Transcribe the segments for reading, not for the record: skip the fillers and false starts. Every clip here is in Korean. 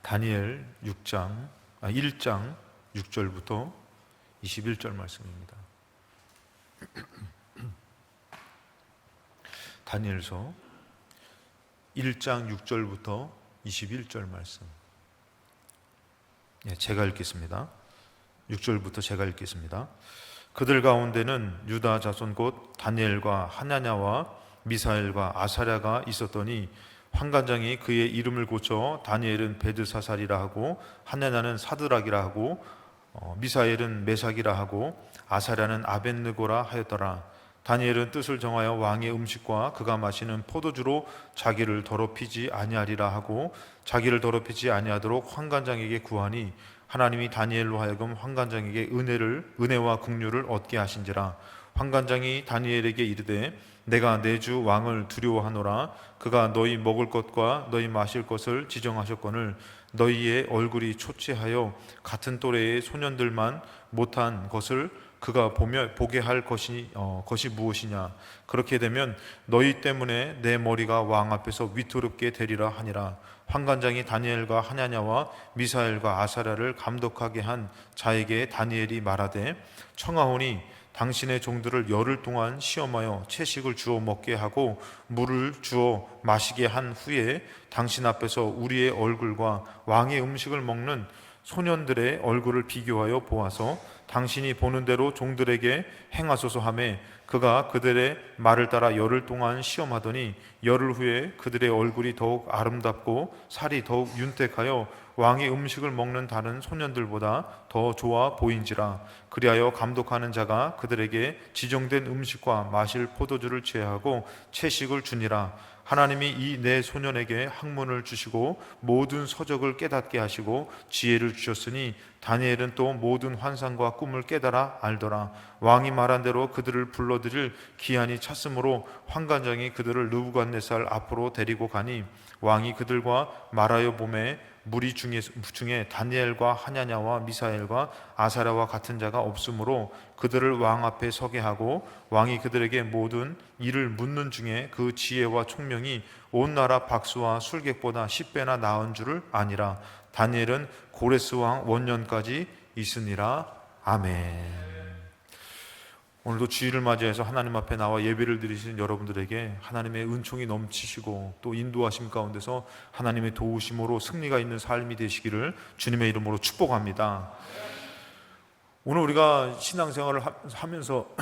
다니엘 1장 6절부터 21절 말씀입니다. 다니엘서 1장 6절부터 21절 말씀. 제가 읽겠습니다. 6절부터 제가 읽겠습니다. 그들 가운데는 유다 자손 곧 다니엘과 하나냐와 미사엘과 아사랴가 있었더니 환관장이 그의 이름을 고쳐 다니엘은 베드사살이라 하고 하나냐는 사드락이라 하고 미사엘은 메삭이라 하고 아사랴는 아벳느고라 하였더라. 다니엘은 뜻을 정하여 왕의 음식과 그가 마시는 포도주로 자기를 더럽히지 아니하리라 하고 자기를 더럽히지 아니하도록 환관장에게 구하니 하나님이 다니엘로 하여금 환관장에게 은혜와 긍휼을 얻게 하신지라. 환관장이 다니엘에게 이르되 내가 내 주 왕을 두려워하노라. 그가 너희 먹을 것과 너희 마실 것을 지정하셨거늘 너희의 얼굴이 초췌하여 같은 또래의 소년들만 못한 것을 그가 보게 할 것이 무엇이냐. 그렇게 되면 너희 때문에 내 머리가 왕 앞에서 위태롭게 되리라 하니라. 환관장이 다니엘과 하냐냐와 미사엘과 아사랴를 감독하게 한 자에게 다니엘이 말하되 청하오니 당신의 종들을 열흘 동안 시험하여 채식을 주어 먹게 하고 물을 주어 마시게 한 후에 당신 앞에서 우리의 얼굴과 왕의 음식을 먹는 소년들의 얼굴을 비교하여 보아서 당신이 보는 대로 종들에게 행하소서 하매 그가 그들의 말을 따라 열흘 동안 시험하더니 열흘 후에 그들의 얼굴이 더욱 아름답고 살이 더욱 윤택하여 왕의 음식을 먹는 다른 소년들보다 더 좋아 보인지라. 그리하여 감독하는 자가 그들에게 지정된 음식과 마실 포도주를 제하고 채식을 주니라. 하나님이 이 네 소년에게 학문을 주시고 모든 서적을 깨닫게 하시고 지혜를 주셨으니 다니엘은 또 모든 환상과 꿈을 깨달아 알더라. 왕이 말한 대로 그들을 불러들일 기한이 찼으므로 환관장이 그들을 느부갓네살 앞으로 데리고 가니 왕이 그들과 말하여 보매 무리 중에 다니엘과 하냐냐와 미사엘과 아사랴와 같은 자가 없으므로 그들을 왕 앞에 서게 하고 왕이 그들에게 모든 일을 묻는 중에 그 지혜와 총명이 온 나라 박수와 술객보다 10배나 나은 줄을 아니라. 다니엘은 고레스 왕 원년까지 있으니라. 아멘. 오늘도 주일을 맞이해서 하나님 앞에 나와 예배를 드리시는 여러분들에게 하나님의 은총이 넘치시고 또 인도하심 가운데서 하나님의 도우심으로 승리가 있는 삶이 되시기를 주님의 이름으로 축복합니다. 오늘 우리가 신앙생활을 하면서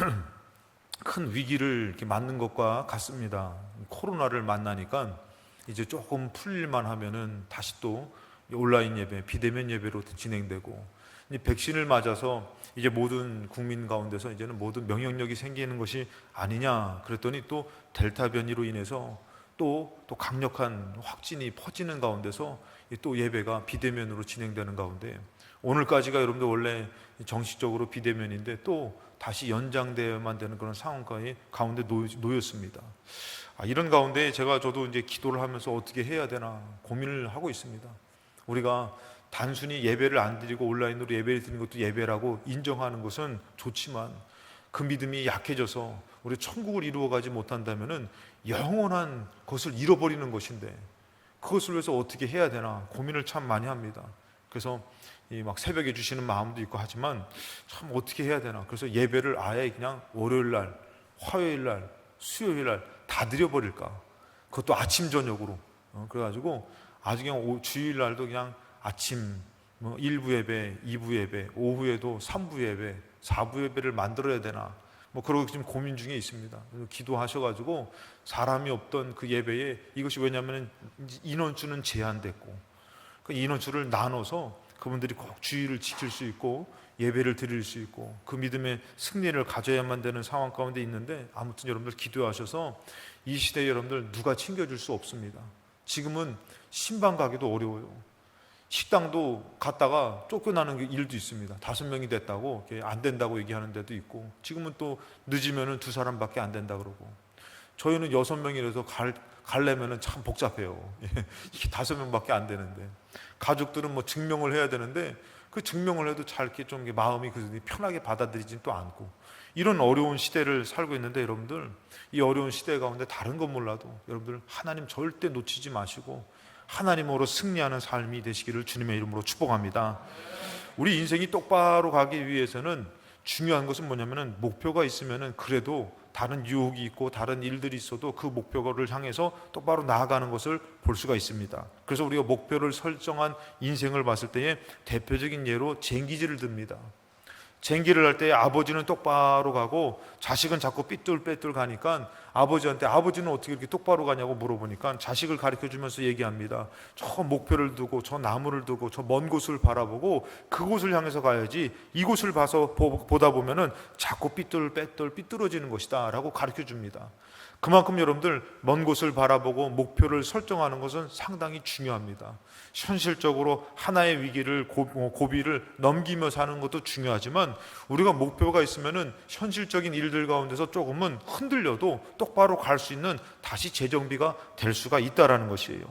큰 위기를 이렇게 맞는 것과 같습니다. 코로나를 만나니까 이제 조금 풀릴만 하면은 다시 또 온라인 예배, 비대면 예배로 진행되고, 백신을 맞아서 이제 모든 국민 가운데서 이제는 모든 면역력이 생기는 것이 아니냐 그랬더니 또 델타 변이로 인해서 또 강력한 확진이 퍼지는 가운데서 또 예배가 비대면으로 진행되는 가운데 오늘까지가 여러분들 원래 정식적으로 비대면인데 또 다시 연장되어야만 되는 그런 상황 가운데 놓였습니다. 이런 가운데 저도 이제 기도를 하면서 어떻게 해야 되나 고민을 하고 있습니다. 우리가 단순히 예배를 안 드리고 온라인으로 예배를 드리는 것도 예배라고 인정하는 것은 좋지만 그 믿음이 약해져서 우리 천국을 이루어가지 못한다면 영원한 것을 잃어버리는 것인데 그것을 위해서 어떻게 해야 되나 고민을 참 많이 합니다. 그래서 막 새벽에 주시는 마음도 있고 하지만 참 어떻게 해야 되나. 그래서 예배를 아예 그냥 월요일날, 화요일날, 수요일날 다 드려버릴까. 그것도 아침 저녁으로. 그래가지고 아주 그냥 주일날도 그냥 아침 1부 예배, 2부 예배, 오후에도 3부 예배, 4부 예배를 만들어야 되나 그러고 지금 고민 중에 있습니다. 기도하셔가지고 사람이 없던 그 예배에 이것이 왜냐하면 인원수는 제한됐고 그 인원수를 나눠서 그분들이 꼭 주의를 지킬 수 있고 예배를 드릴 수 있고 그 믿음의 승리를 가져야만 되는 상황 가운데 있는데 아무튼 여러분들 기도하셔서 이 시대에 여러분들 누가 챙겨줄 수 없습니다. 지금은 신방 가기도 어려워요. 식당도 갔다가 쫓겨나는 일도 있습니다. 5명이 됐다고 안 된다고 얘기하는 데도 있고 지금은 또 늦으면 2사람밖에 안 된다 그러고 저희는 6명이라서 가려면 참 복잡해요. 이게 5명밖에 안 되는데 가족들은 증명을 해야 되는데 그 증명을 해도 잘 이렇게 좀 마음이 편하게 받아들이진 또 않고 이런 어려운 시대를 살고 있는데 여러분들 이 어려운 시대 가운데 다른 건 몰라도 여러분들 하나님 절대 놓치지 마시고 하나님으로 승리하는 삶이 되시기를 주님의 이름으로 축복합니다. 우리 인생이 똑바로 가기 위해서는 중요한 것은 뭐냐면은 목표가 있으면은 그래도 다른 유혹이 있고 다른 일들이 있어도 그 목표를 향해서 똑바로 나아가는 것을 볼 수가 있습니다. 그래서 우리가 목표를 설정한 인생을 봤을 때에 대표적인 예로 쟁기질을 듭니다. 쟁기를 할 때 아버지는 똑바로 가고 자식은 자꾸 삐뚤빼뚤 가니까 아버지한테 아버지는 어떻게 이렇게 똑바로 가냐고 물어보니까 자식을 가르쳐주면서 얘기합니다. 저 목표를 두고 저 나무를 두고 저 먼 곳을 바라보고 그곳을 향해서 가야지 이곳을 봐서 보다 보면은 자꾸 삐뚤어지는 것이다 라고 가르쳐줍니다. 그만큼 여러분들 먼 곳을 바라보고 목표를 설정하는 것은 상당히 중요합니다. 현실적으로 하나의 위기를 고비를 넘기며 사는 것도 중요하지만 우리가 목표가 있으면은 현실적인 일들 가운데서 조금은 흔들려도 똑바로 갈 수 있는 다시 재정비가 될 수가 있다라는 것이에요.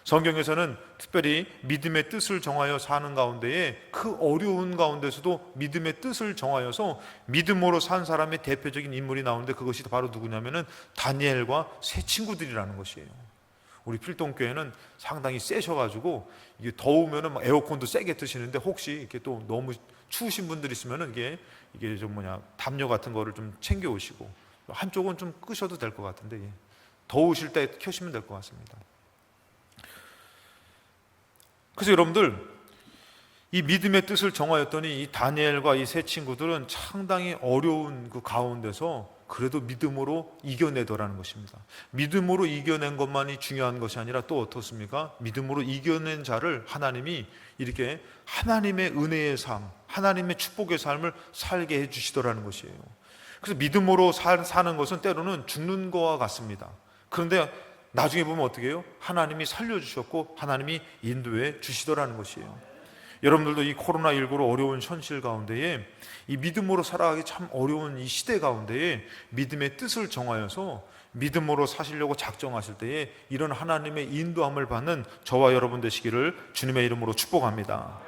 성경에서는 특별히 믿음의 뜻을 정하여 사는 가운데에 그 어려운 가운데서도 믿음의 뜻을 정하여서 믿음으로 산 사람의 대표적인 인물이 나오는데 그것이 바로 누구냐면은 다니엘과 세 친구들이라는 것이에요. 우리 필동교회는 상당히 세셔가지고 이게 더우면은 에어컨도 세게 트시는데 혹시 이렇게 또 너무 추우신 분들 있으면은 이게 좀 담요 같은 거를 좀 챙겨 오시고 한쪽은 좀 끄셔도 될 것 같은데 더우실 때 켜시면 될 것 같습니다. 그래서 여러분들 이 믿음의 뜻을 정하였더니 이 다니엘과 이 세 친구들은 상당히 어려운 그 가운데서 그래도 믿음으로 이겨내더라는 것입니다. 믿음으로 이겨낸 것만이 중요한 것이 아니라 또 어떻습니까? 믿음으로 이겨낸 자를 하나님이 이렇게 하나님의 은혜의 삶, 하나님의 축복의 삶을 살게 해주시더라는 것이에요. 그래서 믿음으로 사는 것은 때로는 죽는 것과 같습니다. 그런데 나중에 보면 어떻게 해요? 하나님이 살려주셨고 하나님이 인도해 주시더라는 것이에요. 여러분들도 이 코로나19로 어려운 현실 가운데에 이 믿음으로 살아가기 참 어려운 이 시대 가운데에 믿음의 뜻을 정하여서 믿음으로 사시려고 작정하실 때에 이런 하나님의 인도함을 받는 저와 여러분 되시기를 주님의 이름으로 축복합니다.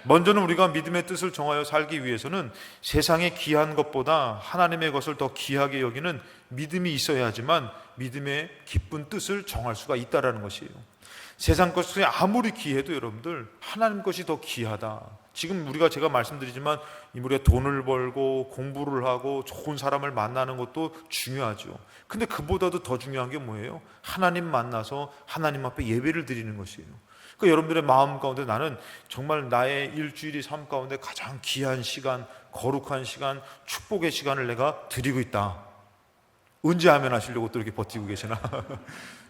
먼저는 우리가 믿음의 뜻을 정하여 살기 위해서는 세상에 귀한 것보다 하나님의 것을 더 귀하게 여기는 믿음이 있어야지만 믿음의 기쁜 뜻을 정할 수가 있다는 것이에요. 세상 것이 아무리 귀해도 여러분들 하나님 것이 더 귀하다. 지금 제가 말씀드리지만 우리가 돈을 벌고 공부를 하고 좋은 사람을 만나는 것도 중요하죠. 근데 그보다도 더 중요한 게 뭐예요? 하나님 만나서 하나님 앞에 예배를 드리는 것이에요. 그러니까 여러분들의 마음 가운데 나는 정말 나의 일주일의 삶 가운데 가장 귀한 시간, 거룩한 시간, 축복의 시간을 내가 드리고 있다. 언제 하면 하시려고 또 이렇게 버티고 계시나?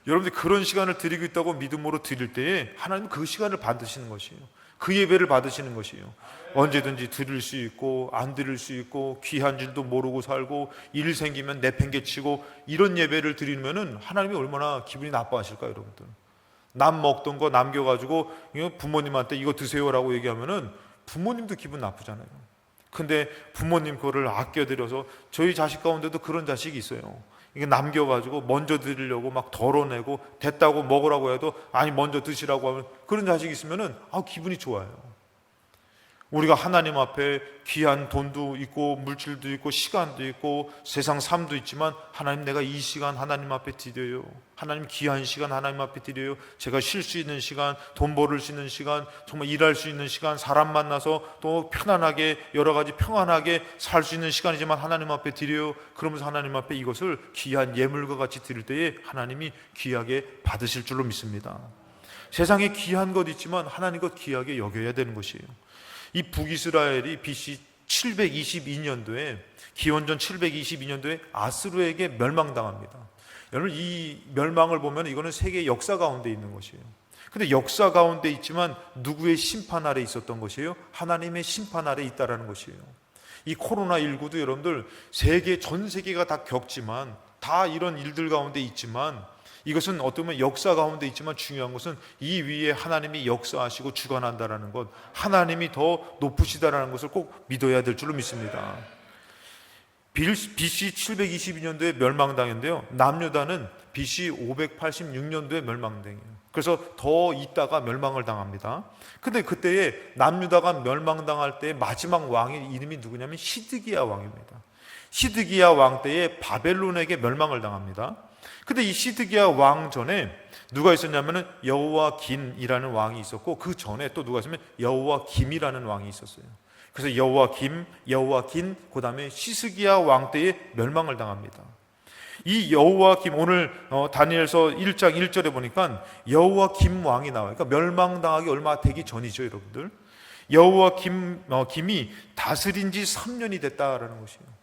여러분들 그런 시간을 드리고 있다고 믿음으로 드릴 때에 하나님은 그 시간을 받으시는 것이에요. 그 예배를 받으시는 것이에요. 언제든지 드릴 수 있고 안 드릴 수 있고 귀한 줄도 모르고 살고 일 생기면 내팽개치고 이런 예배를 드리면은 하나님이 얼마나 기분이 나빠하실까요, 여러분들? 남 먹던 거 남겨가지고 부모님한테 이거 드세요라고 얘기하면은 부모님도 기분 나쁘잖아요. 근데 부모님 그거를 아껴드려서 저희 자식 가운데도 그런 자식이 있어요. 이게 남겨가지고 먼저 드리려고 막 덜어내고 됐다고 먹으라고 해도 아니 먼저 드시라고 하면 그런 자식이 있으면은 기분이 좋아요. 우리가 하나님 앞에 귀한 돈도 있고 물질도 있고 시간도 있고 세상 삶도 있지만 하나님 내가 이 시간 하나님 앞에 드려요. 하나님 귀한 시간 하나님 앞에 드려요. 제가 쉴 수 있는 시간, 돈 벌을 수 있는 시간, 정말 일할 수 있는 시간, 사람 만나서 또 편안하게 여러 가지 평안하게 살 수 있는 시간이지만 하나님 앞에 드려요. 그러면서 하나님 앞에 이것을 귀한 예물과 같이 드릴 때에 하나님이 귀하게 받으실 줄로 믿습니다. 세상에 귀한 것 있지만 하나님 것 귀하게 여겨야 되는 것이에요. 이 북이스라엘이 BC 722년도에 기원전 722년도에 아스루에게 멸망당합니다. 여러분 이 멸망을 보면 이거는 세계 역사 가운데 있는 것이에요. 근데 역사 가운데 있지만 누구의 심판 아래 있었던 것이에요? 하나님의 심판 아래 있다라는 것이에요. 이 코로나19도 여러분들 전 세계가 다 겪지만 다 이런 일들 가운데 있지만 이것은 어떻게 보면 역사 가운데 있지만 중요한 것은 이 위에 하나님이 역사하시고 주관한다라는 것, 하나님이 더 높으시다라는 것을 꼭 믿어야 될 줄로 믿습니다. BC 722년도에 멸망당했는데요, 남유다는 BC 586년도에 멸망당해요. 그래서 더 있다가 멸망을 당합니다. 근데 그때에 남유다가 멸망당할 때 마지막 왕의 이름이 누구냐면 시드기야 왕입니다. 시드기야 왕 때에 바벨론에게 멸망을 당합니다. 근데 이 시드기야 왕 전에 누가 있었냐면은 여호와긴이라는 왕이 있었고, 그 전에 또 누가 있으면 여호와김이라는 왕이 있었어요. 그래서 여호와긴, 그 다음에 시스기야 왕 때에 멸망을 당합니다. 이 여호와김, 오늘 다니엘서 1장 1절에 보니까 여호와김 왕이 나와요. 그러니까 멸망당하기 얼마 되기 전이죠, 여러분들. 여호와김이 다스린 지 3년이 됐다라는 것이에요.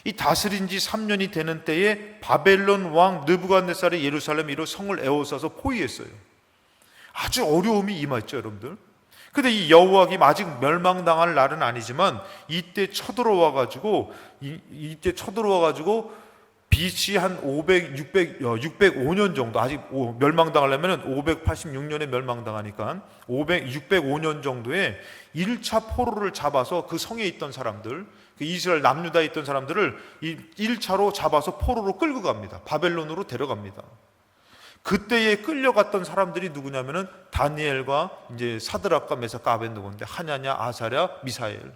이 다스린 지 3년이 되는 때에 바벨론 왕 느부갓네살이 예루살렘으로 성을 에워싸서 포위했어요. 아주 어려움이 임했죠, 여러분들. 근데 이 여호와김 아직 멸망당할 날은 아니지만 이때 쳐들어와가지고 BC 한 605년 정도, 아직 멸망당하려면 586년에 멸망당하니까 605년 정도에 1차 포로를 잡아서 그 성에 있던 사람들, 그 이스라엘 남유다에 있던 사람들을 1차로 잡아서 포로로 끌고 갑니다. 바벨론으로 데려갑니다. 그때에 끌려갔던 사람들이 누구냐면은 다니엘과 이제 사드락과 메삭과 아벤느고인데, 하냐냐, 아사랴, 미사엘,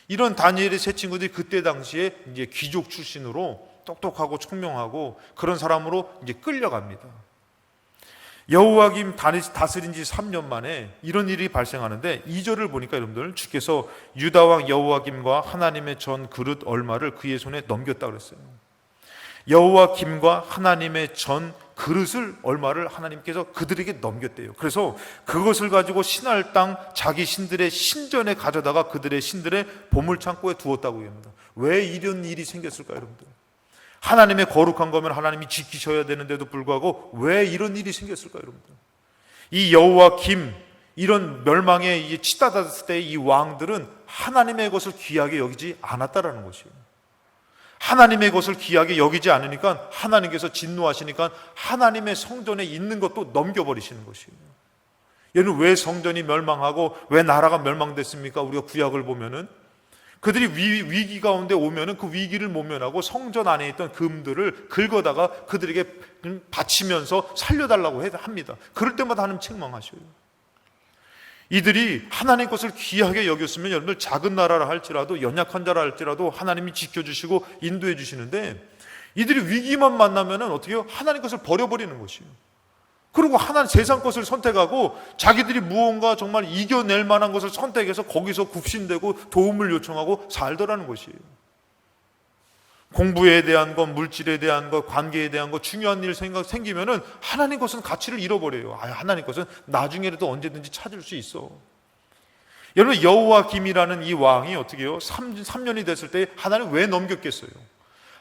이런 다니엘의 세 친구들이 그때 당시에 이제 귀족 출신으로 똑똑하고 총명하고 그런 사람으로 이제 끌려갑니다. 여호와김 다스린 지 3년 만에 이런 일이 발생하는데, 2절을 보니까 여러분들, 주께서 유다 왕 여호와김과 하나님의 전 그릇 얼마를 그의 손에 넘겼다 그랬어요. 여호와김과 하나님의 전 그릇을 얼마를 하나님께서 그들에게 넘겼대요. 그래서 그것을 가지고 신할 땅 자기 신들의 신전에 가져다가 그들의 신들의 보물창고에 두었다고 합니다. 왜 이런 일이 생겼을까요, 여러분들? 하나님의 거룩한 거면 하나님이 지키셔야 되는데도 불구하고 왜 이런 일이 생겼을까요, 여러분들? 이 여호와김, 이런 멸망에 치닫았을 때 이 왕들은 하나님의 것을 귀하게 여기지 않았다라는 것이에요. 하나님의 것을 귀하게 여기지 않으니까 하나님께서 진노하시니까 하나님의 성전에 있는 것도 넘겨버리시는 것이에요. 얘는 왜 성전이 멸망하고 왜 나라가 멸망됐습니까? 우리가 구약을 보면은 그들이 위기 가운데 오면은 그 위기를 모면하고 성전 안에 있던 금들을 긁어다가 그들에게 바치면서 살려달라고 합니다. 그럴 때마다 하나님 책망하셔요. 이들이 하나님 것을 귀하게 여겼으면 여러분들 작은 나라라 할지라도, 연약한 자라 할지라도 하나님이 지켜주시고 인도해 주시는데, 이들이 위기만 만나면은 어떻게 해요? 하나님 것을 버려버리는 것이에요. 그리고 하나님 세상 것을 선택하고 자기들이 무언가 정말 이겨낼 만한 것을 선택해서 거기서 굽신대고 도움을 요청하고 살더라는 것이에요. 공부에 대한 것, 물질에 대한 것, 관계에 대한 것, 중요한 일 생기면은 하나님 것은 가치를 잃어버려요. 하나님 것은 나중에라도 언제든지 찾을 수 있어. 여러분, 여호와김이라는 이 왕이 어떻게 해요? 3년이 됐을 때 하나님 왜 넘겼겠어요?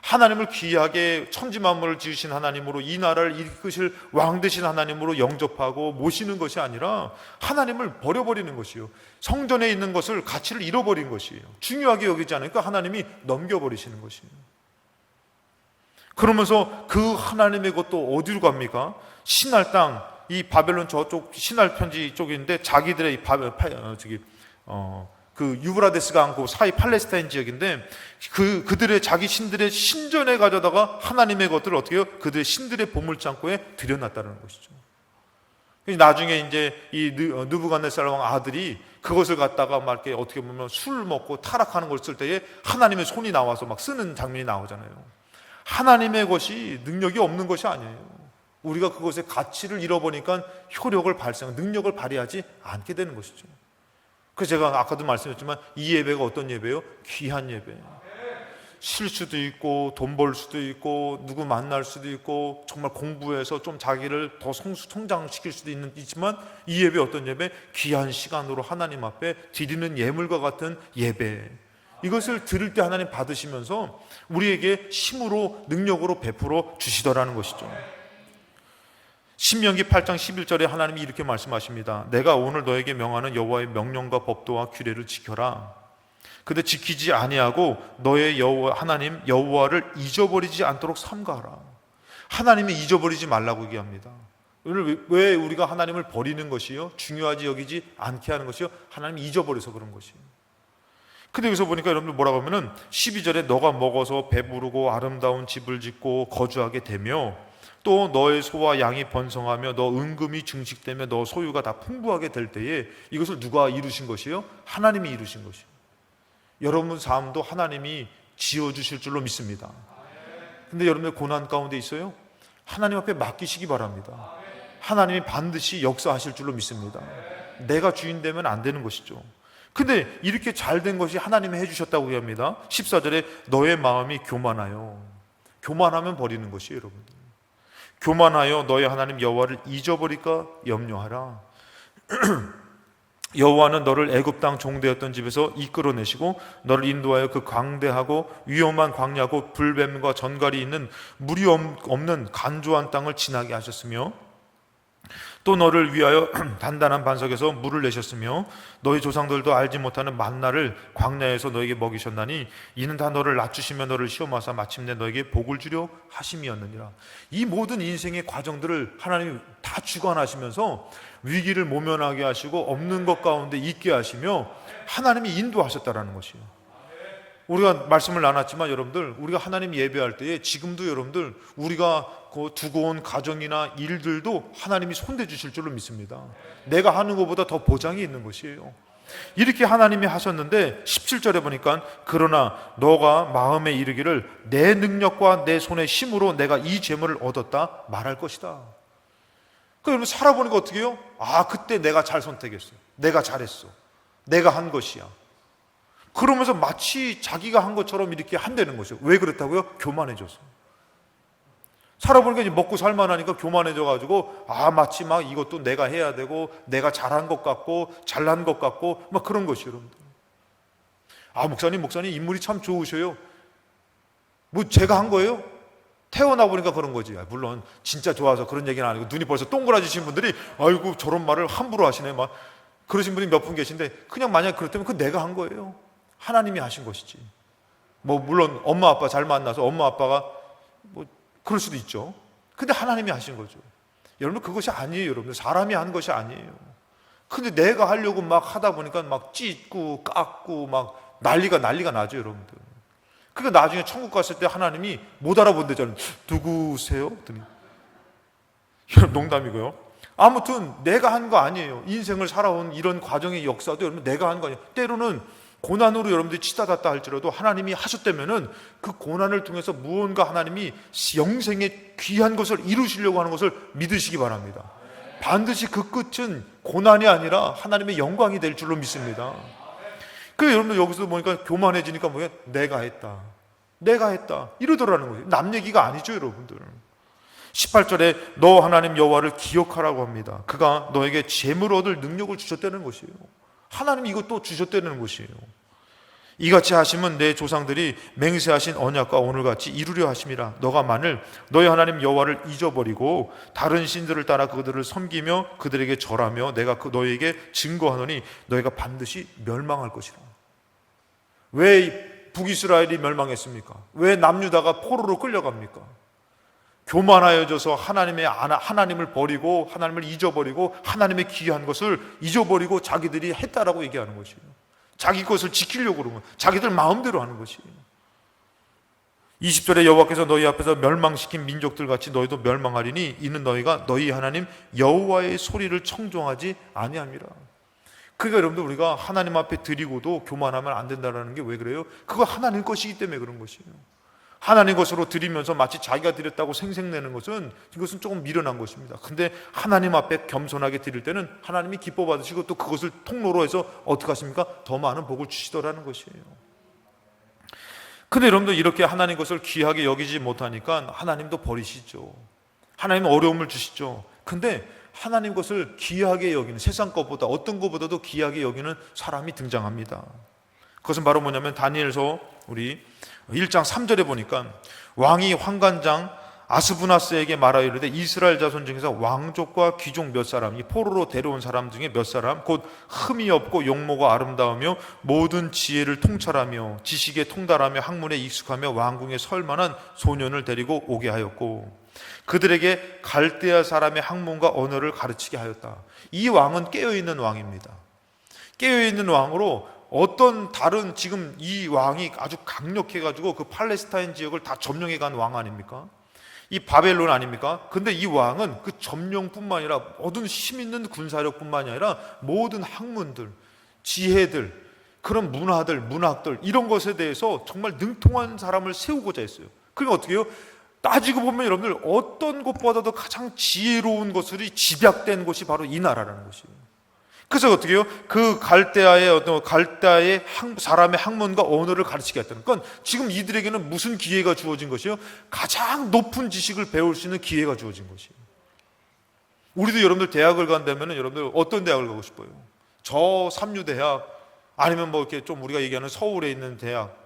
하나님을 귀하게 천지만물을 지으신 하나님으로, 이 나라를 이끄실 왕 되신 하나님으로 영접하고 모시는 것이 아니라 하나님을 버려버리는 것이요, 성전에 있는 것을 가치를 잃어버린 것이에요. 중요하게 여기지 않으니까 하나님이 넘겨버리시는 것이에요. 그러면서 그 하나님의 것도 어디로 갑니까? 신할 땅, 이 바벨론 저쪽 신할 편지 쪽인데, 자기들의 그 유브라데스가 않고 사이 팔레스타인 지역인데, 그들의 자기 신들의 신전에 가져다가 하나님의 것들을 어떻게 해요? 그들의 신들의 보물창고에 들여놨다는 것이죠. 나중에 이제 이 느부갓네살 왕 아들이 그것을 갖다가 막 이렇게 어떻게 보면 술 먹고 타락하는 걸 쓸 때에 하나님의 손이 나와서 막 쓰는 장면이 나오잖아요. 하나님의 것이 능력이 없는 것이 아니에요. 우리가 그것의 가치를 잃어버리니까 능력을 발휘하지 않게 되는 것이죠. 그래서 제가 아까도 말씀드렸지만 이 예배가 어떤 예배예요? 귀한 예배예요. 쉴 수도 있고 돈 벌 수도 있고 누구 만날 수도 있고 정말 공부해서 좀 자기를 더 성장시킬 수도 있지만, 이 예배 어떤 예배? 귀한 시간으로 하나님 앞에 드리는 예물과 같은 예배. 이것을 들을 때 하나님 받으시면서 우리에게 힘으로 능력으로 베풀어 주시더라는 것이죠. 신명기 8장 11절에 하나님이 이렇게 말씀하십니다. 내가 오늘 너에게 명하는 여호와의 명령과 법도와 규례를 지켜라. 근데 지키지 아니하고 너의 하나님 여호와를 잊어버리지 않도록 삼가하라. 하나님이 잊어버리지 말라고 얘기합니다. 왜 우리가 하나님을 버리는 것이요? 중요하지 여기지 않게 하는 것이요? 하나님이 잊어버려서 그런 것이에요. 근데 여기서 보니까 여러분들 뭐라고 하면은 12절에 너가 먹어서 배부르고 아름다운 집을 짓고 거주하게 되며, 또 너의 소와 양이 번성하며 너 은금이 증식되며 너 소유가 다 풍부하게 될 때에, 이것을 누가 이루신 것이에요? 하나님이 이루신 것이에요. 여러분 삶도 하나님이 지어주실 줄로 믿습니다. 근데 여러분들 고난 가운데 있어요? 하나님 앞에 맡기시기 바랍니다. 하나님이 반드시 역사하실 줄로 믿습니다. 내가 주인 되면 안 되는 것이죠. 근데 이렇게 잘된 것이 하나님이 해주셨다고 합니다. 14절에 너의 마음이 교만하여. 교만하면 버리는 것이에요, 여러분들. 교만하여 너의 하나님 여호와를 잊어버릴까 염려하라. 여호와는 너를 애굽 땅 종되었던 집에서 이끌어내시고 너를 인도하여 그 광대하고 위험한 광야고 불뱀과 전갈이 있는 물이 없는 간조한 땅을 지나게 하셨으며 또 너를 위하여 단단한 반석에서 물을 내셨으며 너희 조상들도 알지 못하는 만나를 광야에서 너에게 먹이셨나니 이는 다 너를 낮추시며 너를 시험하사 마침내 너에게 복을 주려 하심이었느니라. 이 모든 인생의 과정들을 하나님이 다 주관하시면서 위기를 모면하게 하시고 없는 것 가운데 있게 하시며 하나님이 인도하셨다라는 것이에요. 우리가 말씀을 나눴지만 여러분들, 우리가 하나님 예배할 때에 지금도 여러분들 우리가 그 두고 온 가정이나 일들도 하나님이 손대 주실 줄로 믿습니다. 내가 하는 것보다 더 보장이 있는 것이에요. 이렇게 하나님이 하셨는데 17절에 보니까 그러나 너가 마음에 이르기를 내 능력과 내 손의 힘으로 내가 이 재물을 얻었다 말할 것이다. 그러니까 여러분 살아보니까 어떻게 해요? 아, 그때 내가 잘 선택했어, 내가 잘했어, 내가 한 것이야. 그러면서 마치 자기가 한 것처럼 이렇게 한다는 것이죠. 왜 그렇다고요? 교만해져서. 살아보니까 이제 먹고 살만하니까 교만해져가지고 마치 막 이것도 내가 해야 되고 내가 잘한 것 같고 잘난 것 같고 막 그런 것이에요, 여러분들. 목사님 인물이 참 좋으셔요. 뭐 제가 한 거예요? 태어나 보니까 그런 거지. 물론 진짜 좋아서 그런 얘기는 아니고 눈이 벌써 동그라지신 분들이 아이고 저런 말을 함부로 하시네 막 그러신 분이 몇 분 계신데 그냥 만약 그렇다면 그건 내가 한 거예요. 하나님이 하신 것이지. 뭐 물론 엄마 아빠 잘 만나서 엄마 아빠가 뭐 그럴 수도 있죠. 근데 하나님이 하신 거죠. 여러분 그것이 아니에요. 여러분 사람이 한 것이 아니에요. 근데 내가 하려고 막 하다 보니까 막 찢고 깎고 막 난리가 나죠, 여러분들. 그러니까 나중에 천국 갔을 때 하나님이 못 알아본대잖아요. 누구세요? 그랬더니 농담이고요. 아무튼 내가 한 거 아니에요. 인생을 살아온 이런 과정의 역사도 여러분 내가 한 거 아니에요. 때로는 고난으로 여러분들이 치닫았다 할지라도 하나님이 하셨다면은 그 고난을 통해서 무언가 하나님이 영생의 귀한 것을 이루시려고 하는 것을 믿으시기 바랍니다. 반드시 그 끝은 고난이 아니라 하나님의 영광이 될 줄로 믿습니다. 그래서 여러분들 여기서 보니까 교만해지니까 뭐야? 내가 했다 이러더라는 거예요. 남 얘기가 아니죠, 여러분들. 18절에 너 하나님 여호와를 기억하라고 합니다. 그가 너에게 재물 얻을 능력을 주셨다는 것이에요. 하나님이 이것도 주셨다는 것이에요. 이같이 하심은 내 조상들이 맹세하신 언약과 오늘같이 이루려 하심이라. 너가 만일 너희 하나님 여호와를 잊어버리고 다른 신들을 따라 그들을 섬기며 그들에게 절하며 내가 너희에게 증거하노니 너희가 반드시 멸망할 것이라. 왜 북이스라엘이 멸망했습니까? 왜 남유다가 포로로 끌려갑니까? 교만하여져서 하나님을 버리고 하나님을 잊어버리고 하나님의 귀한 것을 잊어버리고 자기들이 했다라고 얘기하는 것이에요. 자기 것을 지키려고 그러는 거예요. 자기들 마음대로 하는 것이에요. 20절에 여호와께서 너희 앞에서 멸망시킨 민족들 같이 너희도 멸망하리니 이는 너희가 너희 하나님 여호와의 소리를 청종하지 아니함이라. 그러니까 여러분들 우리가 하나님 앞에 드리고도 교만하면 안 된다는 게 왜 그래요? 그거 하나님 것이기 때문에 그런 것이에요. 하나님 것으로 드리면서 마치 자기가 드렸다고 생색내는 것은 이것은 조금 미련한 것입니다. 근데 하나님 앞에 겸손하게 드릴 때는 하나님이 기뻐 받으시고 또 그것을 통로로 해서 어떻게 하십니까? 더 많은 복을 주시더라는 것이에요. 근데 여러분들 이렇게 하나님 것을 귀하게 여기지 못하니까 하나님도 버리시죠. 하나님은 어려움을 주시죠. 근데 하나님 것을 귀하게 여기는, 세상 것보다 어떤 것보다도 귀하게 여기는 사람이 등장합니다. 그것은 바로 뭐냐면 다니엘서 우리 1장 3절에 보니까 왕이 환관장 아스부나스에게 말하여 이르되 이스라엘 자손 중에서 왕족과 귀족 몇 사람, 이 포로로 데려온 사람 중에 몇 사람, 곧 흠이 없고 용모가 아름다우며 모든 지혜를 통찰하며 지식에 통달하며 학문에 익숙하며 왕궁에 설 만한 소년을 데리고 오게 하였고 그들에게 갈대아 사람의 학문과 언어를 가르치게 하였다. 이 왕은 깨어있는 왕입니다. 깨어있는 왕으로 어떤 다른 지금 이 왕이 아주 강력해가지고 그 팔레스타인 지역을 다 점령해 간 왕 아닙니까? 이 바벨론 아닙니까? 근데 이 왕은 그 점령뿐만 아니라 모든 힘 있는 군사력뿐만이 아니라 모든 학문들, 지혜들, 그런 문화들, 문학들 이런 것에 대해서 정말 능통한 사람을 세우고자 했어요. 그러니까 어떻게 해요? 따지고 보면 여러분들 어떤 것보다도 가장 지혜로운 것들이 집약된 곳이 바로 이 나라라는 것이에요. 그래서 어떻게 해요? 그 갈대아의 사람의 학문과 언어를 가르치겠다는 건 지금 이들에게는 무슨 기회가 주어진 것이요? 가장 높은 지식을 배울 수 있는 기회가 주어진 것이에요. 우리도 여러분들 대학을 간다면 여러분들 어떤 대학을 가고 싶어요? 저 삼류대학 아니면 뭐 이렇게 좀 우리가 얘기하는 서울에 있는 대학,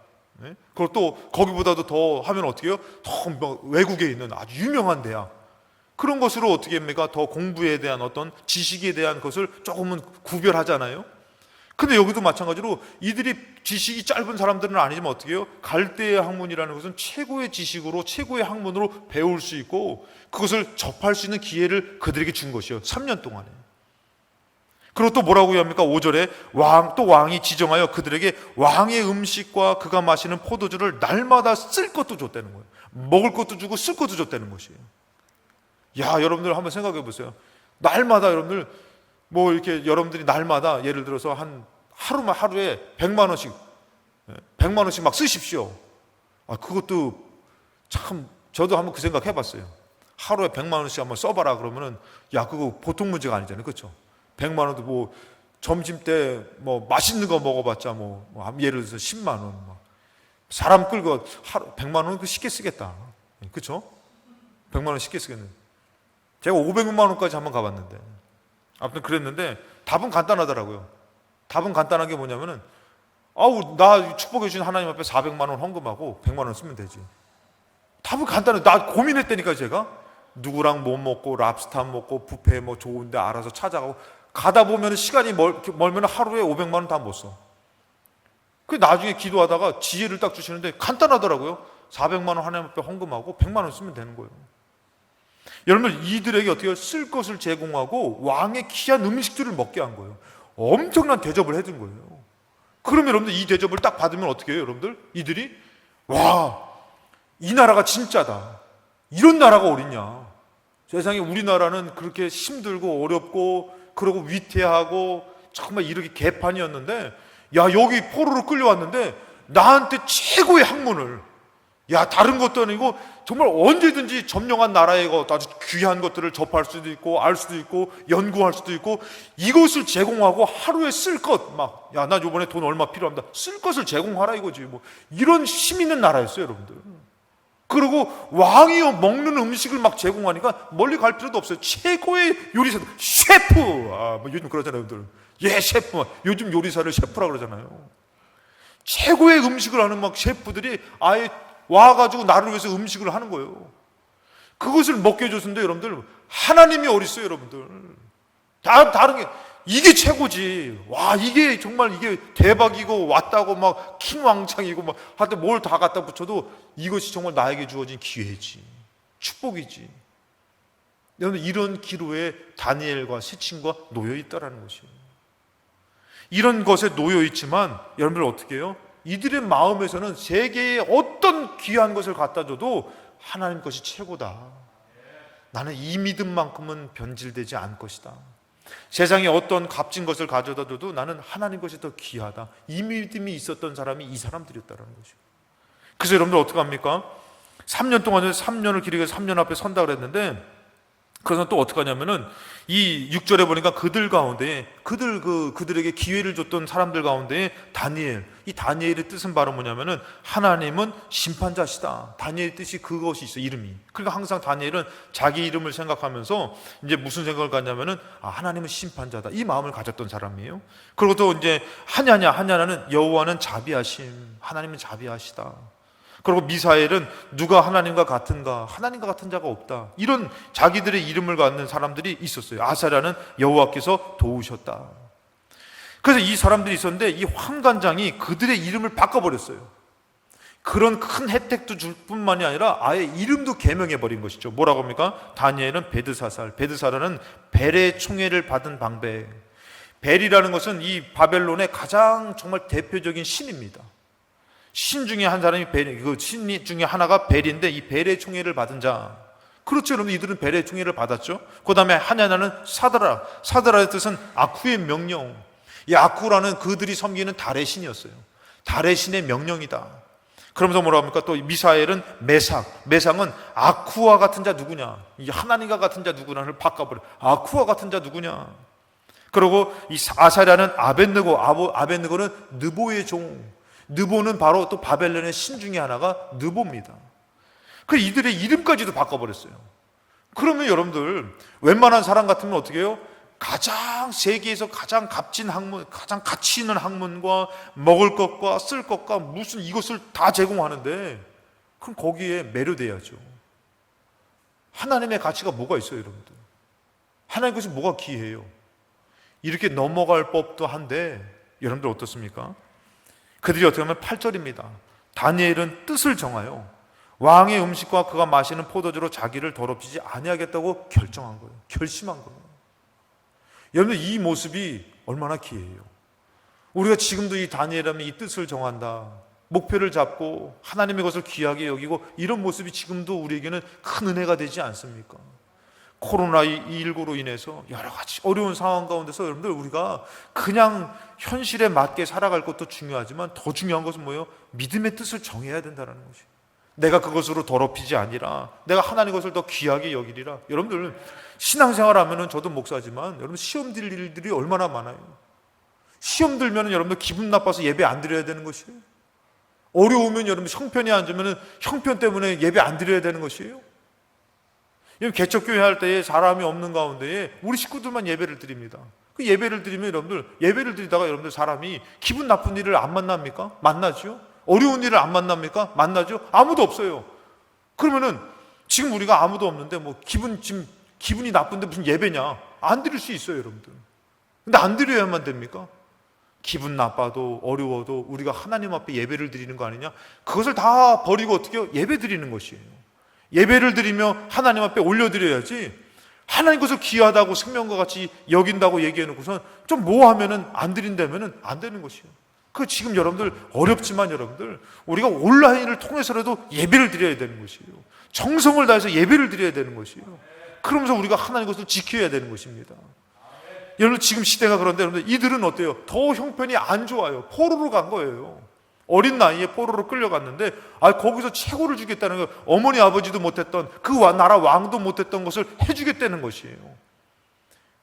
그리고 또 거기보다도 더 하면 어떻게 해요? 더 외국에 있는 아주 유명한 대학, 그런 것으로 어떻게 합니까? 더 공부에 대한 어떤 지식에 대한 것을 조금은 구별하잖아요. 근데 여기도 마찬가지로 이들이 지식이 짧은 사람들은 아니지만 어떻게 해요? 갈대의 학문이라는 것은 최고의 지식으로 최고의 학문으로 배울 수 있고 그것을 접할 수 있는 기회를 그들에게 준 것이요, 3년 동안에. 그리고 또 뭐라고 합니까? 5절에 왕이 지정하여 그들에게 왕의 음식과 그가 마시는 포도주를 날마다 쓸 것도 줬다는 거예요. 먹을 것도 주고 쓸 것도 줬다는 것이에요. 야, 여러분들 한번 생각해 보세요. 날마다 여러분들 뭐 이렇게 여러분들이 날마다 예를 들어서 하루에 100만 원씩 막 쓰십시오. 그것도 참 저도 한번 그 생각 해봤어요. 하루에 100만 원씩 한번 써봐라 그러면은 야, 그거 보통 문제가 아니잖아요, 그렇죠? 100만 원도 뭐 점심 때 뭐 맛있는 거 먹어봤자 뭐 예를 들어서 10만 원, 사람 끌고 100만 원은 그 쉽게 쓰겠다, 그렇죠? 100만 원 쉽게 쓰겠네. 제가 500만 원까지 한번 가봤는데, 아무튼 그랬는데 답은 간단하더라고요. 답은 간단한 게 뭐냐면은 나 축복해 주신 하나님 앞에 400만 원 헌금하고 100만 원 쓰면 되지. 답은 간단해. 나 고민했다니까. 제가 누구랑 뭐 먹고 랍스터 먹고 뷔페 뭐 좋은데 알아서 찾아가고 가다 보면 시간이 멀면 하루에 500만 원 다 못 써. 그 나중에 기도하다가 지혜를 딱 주시는데 간단하더라고요. 400만 원 하나님 앞에 헌금하고 100만 원 쓰면 되는 거예요. 여러분, 이들에게 어떻게 쓸 것을 제공하고 왕의 귀한 음식들을 먹게 한 거예요. 엄청난 대접을 해준 거예요. 그러면 여러분들 이 대접을 딱 받으면 어떻게 해요? 여러분들 이들이 이 나라가 진짜다, 이런 나라가 어딨냐, 세상에 우리나라는 그렇게 힘들고 어렵고 그러고 위태하고 정말 이렇게 개판이었는데, 야, 여기 포로로 끌려왔는데 나한테 최고의 학문을, 야, 다른 것도 아니고 정말 언제든지 점령한 나라의 아주 귀한 것들을 접할 수도 있고 알 수도 있고 연구할 수도 있고 이것을 제공하고 하루에 쓸 것, 야, 나 요번에 돈 얼마 필요합니다, 쓸 것을 제공하라 이거지. 뭐 이런 힘 있는 나라였어요, 여러분들. 그리고 왕이 먹는 음식을 막 제공하니까 멀리 갈 필요도 없어요. 최고의 요리사, 셰프. 뭐 요즘 그러잖아요, 여러분들. 예, 셰프. 요즘 요리사를 셰프라 그러잖아요. 최고의 음식을 하는 막 셰프들이 아예 와가지고 나를 위해서 음식을 하는 거예요. 그것을 먹게 해줬는데 여러분들, 하나님이 어딨어요, 여러분들. 다른 게 이게 최고지. 이게 정말 이게 대박이고 왔다고 막 킹왕창이고 막 하여튼 뭘 다 갖다 붙여도 이것이 정말 나에게 주어진 기회지, 축복이지. 여러분, 이런 기로에 다니엘과 세 친구가 놓여 있다라는 것이에요. 이런 것에 놓여 있지만 여러분들 어떻게 해요? 이들의 마음에서는 세계에 어떤 귀한 것을 갖다 줘도 하나님 것이 최고다. 나는 이 믿음만큼은 변질되지 않을 것이다. 세상에 어떤 값진 것을 가져다 줘도 나는 하나님 것이 더 귀하다. 이 믿음이 있었던 사람이 이 사람들이었다는 것이죠. 그래서 여러분들 어떻게 합니까? 3년 동안 3년을 길이게 3년 앞에 선다 그랬는데, 그래서 또 어떻게 하냐면은 이 6절에 보니까 그들 가운데 그들에게 기회를 줬던 사람들 가운데 이 다니엘의 뜻은 바로 뭐냐면은 하나님은 심판자시다. 다니엘의 뜻이 그것이 있어, 이름이. 그러니까 항상 다니엘은 자기 이름을 생각하면서 이제 무슨 생각을 갖냐면은 하나님은 심판자다, 이 마음을 가졌던 사람이에요. 그리고 또 이제 하냐는 여호와는 자비하심, 하나님은 자비하시다. 그리고 미사엘은 누가 하나님과 같은가, 하나님과 같은 자가 없다, 이런 자기들의 이름을 갖는 사람들이 있었어요. 아사랴는 여호와께서 도우셨다. 그래서 이 사람들이 있었는데 이 환관장이 그들의 이름을 바꿔버렸어요. 그런 큰 혜택도 줄 뿐만이 아니라 아예 이름도 개명해버린 것이죠. 뭐라고 합니까? 다니엘은 베드사라는 벨의 총애를 받은 방백. 벨이라는 것은 이 바벨론의 가장 정말 대표적인 신입니다. 신 중에 한 사람이 그 신 중에 하나가 벨인데 이 벨의 총애를 받은 자. 그렇죠, 여러분. 이들은 벨의 총애를 받았죠. 그 다음에 하냐나는 사드라의 뜻은 아쿠의 명령. 이 아쿠라는 그들이 섬기는 달의 신이었어요. 달의 신의 명령이다. 그러면서 뭐라 합니까? 또 미사엘은 메상은 아쿠와 같은 자 누구냐? 이 하나님과 같은 자 누구냐를 바꿔버려. 아쿠와 같은 자 누구냐? 그리고 이 아사랴는 아벳느고는 느보의 종. 느보는 바로 또 바벨론의 신 중에 하나가 느보입니다. 그 이들의 이름까지도 바꿔버렸어요. 그러면 여러분들 웬만한 사람 같으면 어떻게 해요? 가장 세계에서 가장 값진 학문, 가장 가치 있는 학문과 먹을 것과 쓸 것과 무슨 이것을 다 제공하는데 그럼 거기에 매료돼야죠. 하나님의 가치가 뭐가 있어요, 여러분들? 하나님 것이 뭐가 귀해요? 이렇게 넘어갈 법도 한데 여러분들 어떻습니까? 그들이 어떻게 하면 8절입니다. 다니엘은 뜻을 정하여 왕의 음식과 그가 마시는 포도주로 자기를 더럽히지 아니하겠다고 결정한 거예요. 결심한 거예요. 여러분 이 모습이 얼마나 귀해요. 우리가 지금도 이 다니엘하면 이 뜻을 정한다, 목표를 잡고 하나님의 것을 귀하게 여기고 이런 모습이 지금도 우리에게는 큰 은혜가 되지 않습니까? 코로나19로 인해서 여러 가지 어려운 상황 가운데서 여러분들 우리가 그냥 현실에 맞게 살아갈 것도 중요하지만 더 중요한 것은 뭐예요? 믿음의 뜻을 정해야 된다는 것이에요. 내가 그것으로 더럽히지 아니라 내가 하나님 것을 더 귀하게 여기리라. 여러분들 신앙생활 하면은 저도 목사지만 여러분 시험 들 일들이 얼마나 많아요. 시험 들면은 여러분들 기분 나빠서 예배 안 드려야 되는 것이에요. 어려우면 여러분 형편이 안 좋으면은 형편 때문에 예배 안 드려야 되는 것이에요. 개척교회 할 때에 사람이 없는 가운데에 우리 식구들만 예배를 드립니다. 그 예배를 드리면 여러분들 예배를 드리다가 여러분들 사람이 기분 나쁜 일을 안 만납니까? 만나죠. 어려운 일을 안 만납니까? 만나죠. 아무도 없어요. 그러면은 지금 우리가 아무도 없는데 뭐 기분이 나쁜데 무슨 예배냐? 안 드릴 수 있어요, 여러분들. 근데 안 드려야만 됩니까? 기분 나빠도 어려워도 우리가 하나님 앞에 예배를 드리는 거 아니냐? 그것을 다 버리고 어떻게 해요? 예배 드리는 것이에요. 예배를 드리며 하나님 앞에 올려드려야지 하나님 것을 귀하다고 생명과 같이 여긴다고 얘기해놓고선 좀 뭐 하면은 안 드린다면은 안 되는 것이에요. 그 지금 여러분들 어렵지만 여러분들 우리가 온라인을 통해서라도 예배를 드려야 되는 것이에요. 정성을 다해서 예배를 드려야 되는 것이에요. 그러면서 우리가 하나님 것을 지켜야 되는 것입니다. 여러분 지금 시대가 그런데 여러분들 이들은 어때요? 더 형편이 안 좋아요. 포로로 간 거예요. 어린 나이에 포로로 끌려갔는데 거기서 최고를 주겠다는 거예요. 어머니 아버지도 못했던 그 나라 왕도 못했던 것을 해주겠다는 것이에요.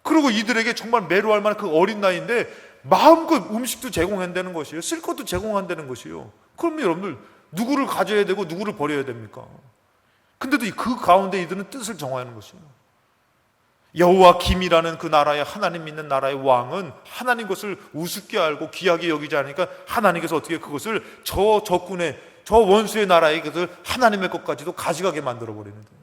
그리고 이들에게 정말 매료할 만한 그 어린 나이인데 마음껏 음식도 제공한다는 것이에요. 쓸 것도 제공한다는 것이에요. 그러면 여러분들 누구를 가져야 되고 누구를 버려야 됩니까? 근데도 그 가운데 이들은 뜻을 정하는 것이에요. 여호와김이라는 그 나라의 하나님 믿는 나라의 왕은 하나님 것을 우습게 알고 귀하게 여기지 않으니까 하나님께서 어떻게 그것을 저 적군의 저 원수의 나라의 것을 하나님의 것까지도 가져가게 만들어버리는 거예요.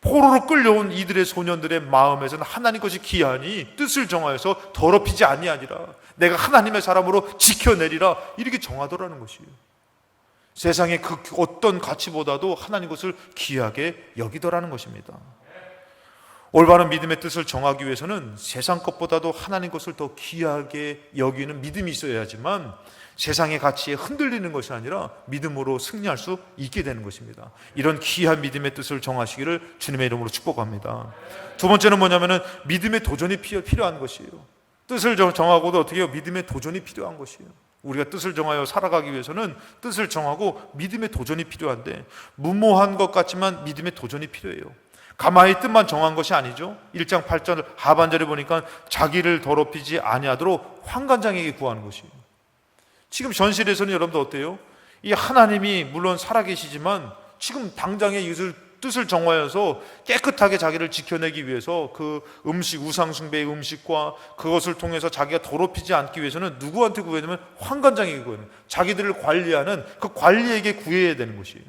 포로로 끌려온 이들의 소년들의 마음에서는 하나님 것이 귀하니 뜻을 정하여서 더럽히지 아니하니라, 내가 하나님의 사람으로 지켜내리라, 이렇게 정하더라는 것이에요. 세상의 그 어떤 가치보다도 하나님 것을 귀하게 여기더라는 것입니다. 올바른 믿음의 뜻을 정하기 위해서는 세상 것보다도 하나님 것을 더 귀하게 여기는 믿음이 있어야지만 세상의 가치에 흔들리는 것이 아니라 믿음으로 승리할 수 있게 되는 것입니다. 이런 귀한 믿음의 뜻을 정하시기를 주님의 이름으로 축복합니다. 두 번째는 뭐냐면은 믿음의 도전이 필요한 것이에요. 뜻을 정하고도 어떻게 해요? 믿음의 도전이 필요한 것이에요. 우리가 뜻을 정하여 살아가기 위해서는 뜻을 정하고 믿음의 도전이 필요한데 무모한 것 같지만 믿음의 도전이 필요해요. 가만히 뜻만 정한 것이 아니죠. 1장 8절 하반절에 보니까 자기를 더럽히지 아니하도록 환관장에게 구하는 것이에요. 지금 현실에서는 여러분들 어때요? 이 하나님이 물론 살아계시지만 지금 당장의 이것을 뜻을 정하여서 깨끗하게 자기를 지켜내기 위해서 그 음식, 우상숭배의 음식과 그것을 통해서 자기가 더럽히지 않기 위해서는 누구한테 구해야 되면 환관장에게 구해야 돼요. 자기들을 관리하는 그 관리에게 구해야 되는 것이에요.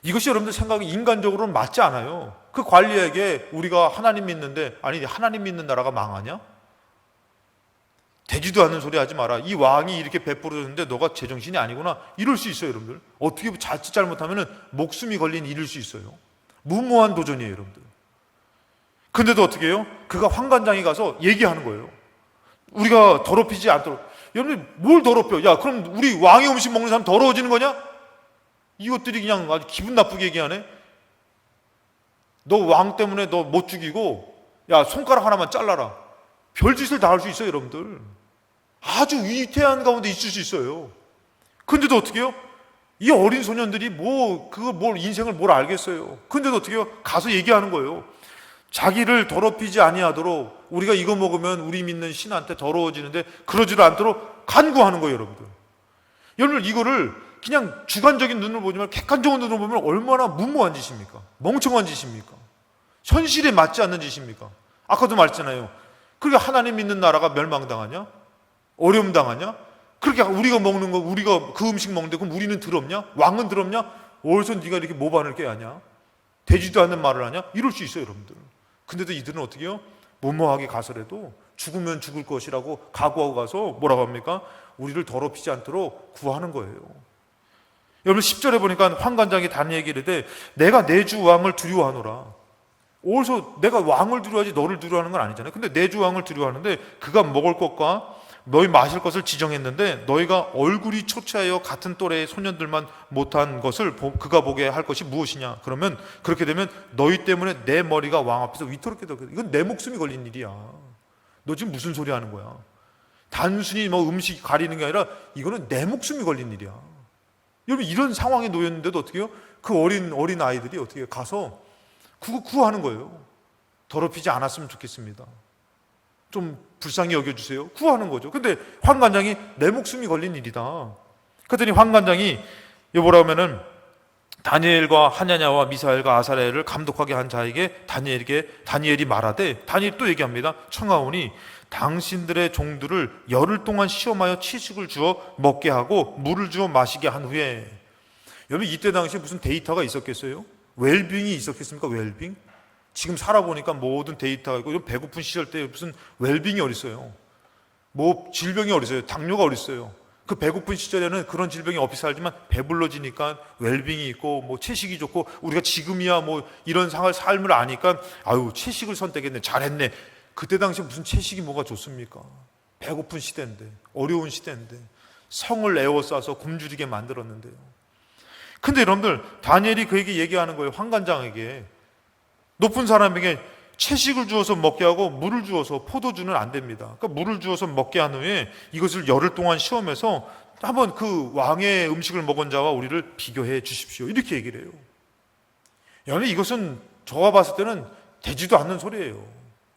이것이 여러분들 생각이 인간적으로는 맞지 않아요. 그 관리에게 우리가 하나님 믿는데, 아니 하나님 믿는 나라가 망하냐? 되지도 않는 소리 하지 마라. 이 왕이 이렇게 베풀어줬는데 너가 제정신이 아니구나, 이럴 수 있어요. 여러분들 어떻게 자칫 잘못하면 목숨이 걸린 일일 수 있어요. 무모한 도전이에요, 여러분들. 근데도 어떻게 해요? 그가 환관장에 가서 얘기하는 거예요. 우리가 더럽히지 않도록. 여러분들 뭘 더럽혀? 야, 그럼 우리 왕의 음식 먹는 사람 더러워지는 거냐? 이것들이 그냥 아주 기분 나쁘게 얘기하네. 너 왕 때문에 너 못 죽이고 야 손가락 하나만 잘라라. 별짓을 다 할 수 있어요, 여러분들. 아주 위태한 가운데 있을 수 있어요. 근데도 어떻게 해요? 이 어린 소년들이 뭘 인생을 뭘 알겠어요. 근데도 어떻게 해요? 가서 얘기하는 거예요. 자기를 더럽히지 아니하도록, 우리가 이거 먹으면 우리 믿는 신한테 더러워지는데 그러지도 않도록 간구하는 거예요, 여러분들. 여러분들 이거를 그냥 주관적인 눈으로 보지 말고 객관적인 눈으로 보면 얼마나 무모한 짓입니까? 멍청한 짓입니까? 현실에 맞지 않는 짓입니까? 아까도 말했잖아요. 그렇게 하나님 믿는 나라가 멸망당하냐? 어려움 당하냐? 그렇게 우리가 먹는 거, 우리가 그 음식 먹는데 그럼 우리는 더럽냐? 왕은 더럽냐? 어디서 네가 이렇게 모반을 깨하냐? 되지도 않는 말을 하냐? 이럴 수 있어요, 여러분들. 근데도 이들은 어떻게 해요? 무모하게 가서라도 죽으면 죽을 것이라고 각오하고 가서 뭐라고 합니까? 우리를 더럽히지 않도록 구하는 거예요. 여러분 10절에 보니까 환관장이 다니엘에게 이르되 내가 내 주 왕을 두려워하노라. 어디서 내가 왕을 두려워하지 너를 두려워하는 건 아니잖아요. 근데 내 주 왕을 두려워하는데 그가 먹을 것과 너희 마실 것을 지정했는데 너희가 얼굴이 초췌하여 같은 또래의 소년들만 못한 것을 그가 보게 할 것이 무엇이냐? 그러면 그렇게 되면 너희 때문에 내 머리가 왕 앞에서 위태롭게 되고, 이건 내 목숨이 걸린 일이야. 너 지금 무슨 소리 하는 거야? 단순히 뭐 음식 가리는 게 아니라 이거는 내 목숨이 걸린 일이야. 여러분 이런 상황에 놓였는데도 어떻게 해요? 그 어린 아이들이 어떻게 가서 그거 구하는 거예요. 더럽히지 않았으면 좋겠습니다. 좀 불쌍히 여겨주세요. 구하는 거죠. 근데 환관장이 내 목숨이 걸린 일이다. 그랬더니 환관장이 뭐라고 하면은 다니엘과 하냐냐와 미사엘과 아사랴를 감독하게 한 자에게 다니엘이 말하되, 다니엘이 또 얘기합니다. 청하오니 당신들의 종들을 열흘 동안 시험하여 채식을 주어 먹게 하고 물을 주어 마시게 한 후에. 여러분 이때 당시에 무슨 데이터가 있었겠어요? 웰빙이 있었겠습니까? 웰빙? 지금 살아보니까 모든 데이터가 있고, 배고픈 시절 때 무슨 웰빙이 어딨어요? 뭐 질병이 어딨어요? 당뇨가 어딨어요? 그 배고픈 시절에는 그런 질병이 없이 살지만 배불러지니까 웰빙이 있고 뭐 채식이 좋고, 우리가 지금이야 뭐 이런 삶을 아니까 아유 채식을 선택했네, 잘했네. 그때 당시에 무슨 채식이 뭐가 좋습니까? 배고픈 시대인데, 어려운 시대인데 성을 에워싸서 굶주리게 만들었는데요. 근데 여러분들 다니엘이 그에게 얘기하는 거예요. 환관장에게, 높은 사람에게 채식을 주어서 먹게 하고 물을 주어서, 포도주는 안 됩니다. 그러니까 물을 주어서 먹게 한 후에 이것을 열흘 동안 시험해서 한번 그 왕의 음식을 먹은 자와 우리를 비교해 주십시오. 이렇게 얘기를 해요. 여러분 이것은 저가 봤을 때는 되지도 않는 소리예요.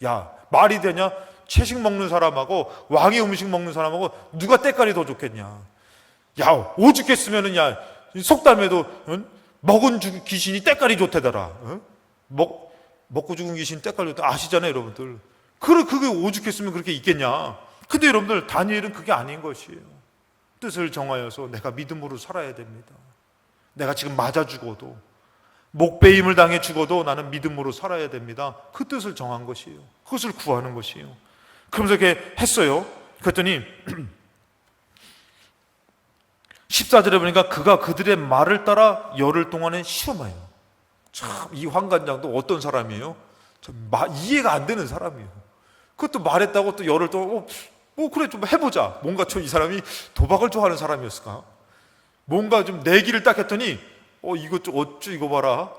야, 말이 되냐? 채식 먹는 사람하고 왕의 음식 먹는 사람하고 누가 때깔이 더 좋겠냐? 야, 오죽했으면은 야, 속담에도 먹은 귀신이 때깔이 좋대더라. 먹고 죽은 귀신 때깔 좋다 아시잖아요, 여러분들. 그게 오죽했으면 그렇게 있겠냐? 근데 여러분들 다니엘은 그게 아닌 것이에요. 뜻을 정하여서 내가 믿음으로 살아야 됩니다. 내가 지금 맞아 죽어도, 목베임을 당해 죽어도 나는 믿음으로 살아야 됩니다. 그 뜻을 정한 것이에요. 그것을 구하는 것이에요. 그러면서 이렇게 했어요. 그랬더니 14절에 보니까 그가 그들의 말을 따라 열흘 동안에 시험하여. 참, 이 환관장도 어떤 사람이에요? 이해가 안 되는 사람이에요. 그것도 말했다고 또 열흘 동안 그래 좀 해보자. 뭔가 좀 이 사람이 도박을 좋아하는 사람이었을까? 뭔가 좀 내기를 딱 했더니 이거 좀 어쭈 이거 봐라.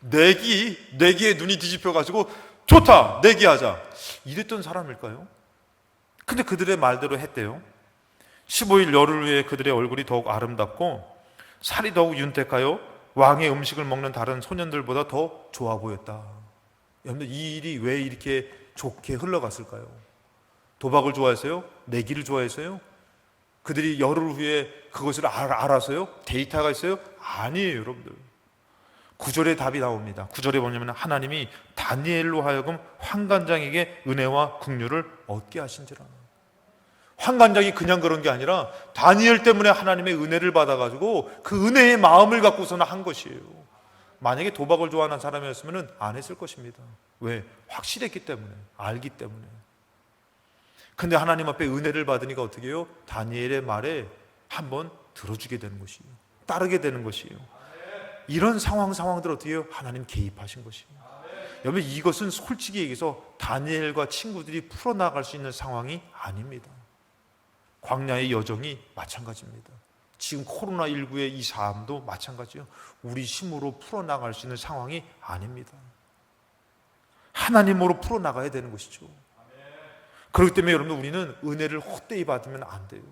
내기에 눈이 뒤집혀가지고 좋다, 내기하자, 이랬던 사람일까요? 근데 그들의 말대로 했대요. 15일 열흘 후에 그들의 얼굴이 더욱 아름답고 살이 더욱 윤택하여 왕의 음식을 먹는 다른 소년들보다 더 좋아 보였다. 여러분들 이 일이 왜 이렇게 좋게 흘러갔을까요? 도박을 좋아해서요? 내기를 좋아해서요? 그들이 열흘 후에 그것을 알아서요? 데이터가 있어요? 아니에요, 여러분들. 9절에 답이 나옵니다. 9절에 뭐냐면 하나님이 다니엘로 하여금 환관장에게 은혜와 긍휼을 얻게 하신지라. 환관장이 그냥 그런 게 아니라 다니엘 때문에 하나님의 은혜를 받아가지고 그 은혜의 마음을 갖고서는 한 것이에요. 만약에 도박을 좋아하는 사람이었으면 안 했을 것입니다. 왜? 확실했기 때문에, 알기 때문에. 근데 하나님 앞에 은혜를 받으니까 어떻게 해요? 다니엘의 말에 한번 들어주게 되는 것이에요. 따르게 되는 것이에요. 이런 상황들 어떻게 해요? 하나님 개입하신 것이에요. 여러분 이것은 솔직히 얘기해서 다니엘과 친구들이 풀어나갈 수 있는 상황이 아닙니다. 광야의 여정이 마찬가지입니다. 지금 코로나19의 이 삶도 마찬가지예요. 우리 힘으로 풀어나갈 수 있는 상황이 아닙니다. 하나님으로 풀어나가야 되는 것이죠. 그렇기 때문에 여러분 우리는 은혜를 헛되이 받으면 안 돼요.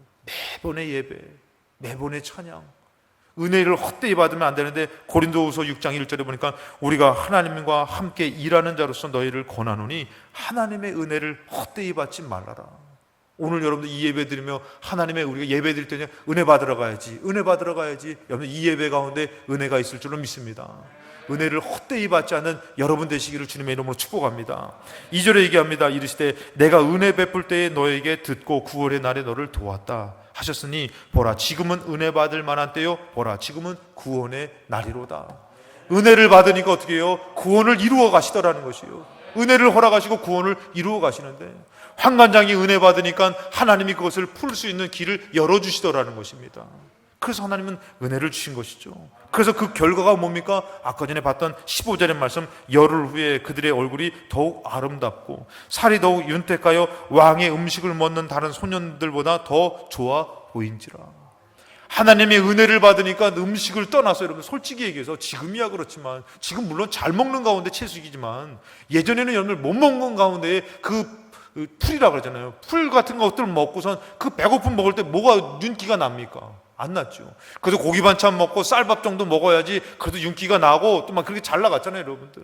매번의 예배, 매번의 찬양. 은혜를 헛되이 받으면 안 되는데 고린도후서 6장 1절에 보니까 우리가 하나님과 함께 일하는 자로서 너희를 권하노니 하나님의 은혜를 헛되이 받지 말라라. 오늘 여러분들 이 예배 드리며 하나님의 우리가 예배 드릴 때는 은혜 받으러 가야지, 은혜 받으러 가야지. 여러분 이 예배 가운데 은혜가 있을 줄로 믿습니다. 은혜를 헛되이 받지 않는 여러분 되시기를 주님의 이름으로 축복합니다. 2절에 얘기합니다. 이르시되 내가 은혜 베풀 때에 너에게 듣고 구원의 날에 너를 도왔다 하셨으니 보라 지금은 은혜 받을 만한 때요 보라 지금은 구원의 날이로다. 은혜를 받으니까 어떻게 해요? 구원을 이루어 가시더라는 것이요. 은혜를 허락하시고 구원을 이루어 가시는데 환관장이 은혜 받으니까 하나님이 그것을 풀 수 있는 길을 열어주시더라는 것입니다. 그래서 하나님은 은혜를 주신 것이죠. 그래서 그 결과가 뭡니까? 아까 전에 봤던 15절의 말씀, 열흘 후에 그들의 얼굴이 더욱 아름답고 살이 더욱 윤택하여 왕의 음식을 먹는 다른 소년들보다 더 좋아 보인지라. 하나님의 은혜를 받으니까 음식을 떠나서, 여러분 솔직히 얘기해서 지금이야 그렇지만, 지금 물론 잘 먹는 가운데 채식이지만 예전에는 여러분들 못 먹는 가운데 그 풀이라 그러잖아요. 풀 같은 것들 먹고선 그 배고픔 먹을 때 뭐가 윤기가 납니까? 안 났죠. 그래도 고기 반찬 먹고 쌀밥 정도 먹어야지 그래도 윤기가 나고 또 막 그렇게 잘 나갔잖아요, 여러분들.